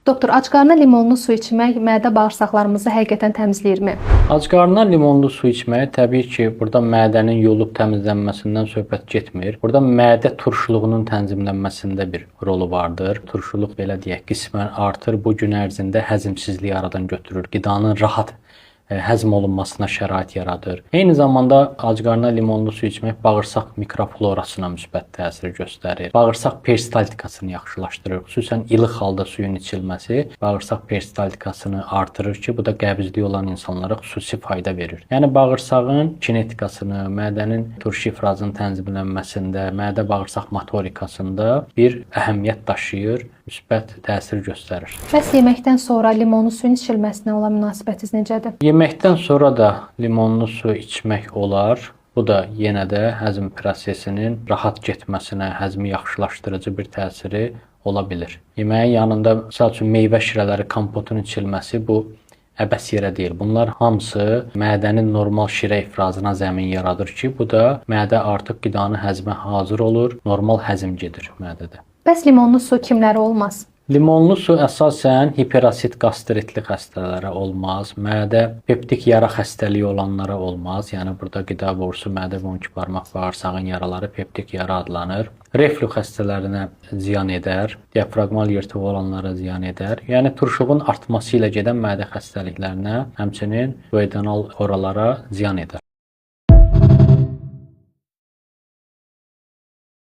Doktor, ac qarnına limonlu su içmək mədə bağırsaqlarımızı həqiqətən təmizləyirmi? Ac qarnına limonlu su içmək təbii ki, burada mədənin yolub təmizlənməsindən söhbət getmir. Burada mədə turşuluğunun tənzimlənməsində bir rolu vardır. Turşuluq belə deyək, qismən artır. Bu gün ərzində həzmsizliyi aradan götürür. Qidanın rahat həzm olunmasına şərait yaradır. Eyni zamanda ac qarnına limonlu su içmək bağırsaq mikroflorasına müsbət təsir göstərir. Bağırsaq peristaltikasını yaxşılaşdırır. Xüsusən ilıq halda suyun içilməsi bağırsaq peristaltikasını artırır ki, bu da qəbzliyi olan insanlara xüsusi fayda verir. Yəni bağırsağın kinetikasını, mədənin turşu ifrazının tənzimlənməsində, mədə bağırsaq motorikasında bir əhəmiyyət daşıyır, müsbət təsir göstərir. Bəs yeməkdən sonra limonlu suyun içilməsinə olan münasibətiniz necədir? Yeməkdən sonra da limonlu su içmək olar. Bu da yenə də həzm prosesinin rahat getməsinə, həzmi yaxşılaşdırıcı bir təsiri ola bilir. Yeməyin yanında məsəl üçün meyvə şirələri, kompotun içilməsi bu əbəs yerə deyil. Bunlar hamısı mədənin normal şirə ifrazına zəmin yaradır ki, bu da mədə artıq qidanı həzmə hazır olur, normal həzm gedir mədədə. Bəs limonlu su kimlərə olmaz? Limonlu su əsasən hiperasit qastritli xəstələrə olmaz, mədə peptik yara xəstəliyi olanlara olmaz. Yəni burada qida borusu, mədə və 12 barmaq bağırsağın yaraları peptik yara adlanır. Reflü xəstələrinə ziyan edər, diafraqmal yırtığı olanlara ziyan edər. Yəni turşuğun artması ilə gedən mədə xəstəliklərinə, həmçinin duodenal xoralara ziyan edər.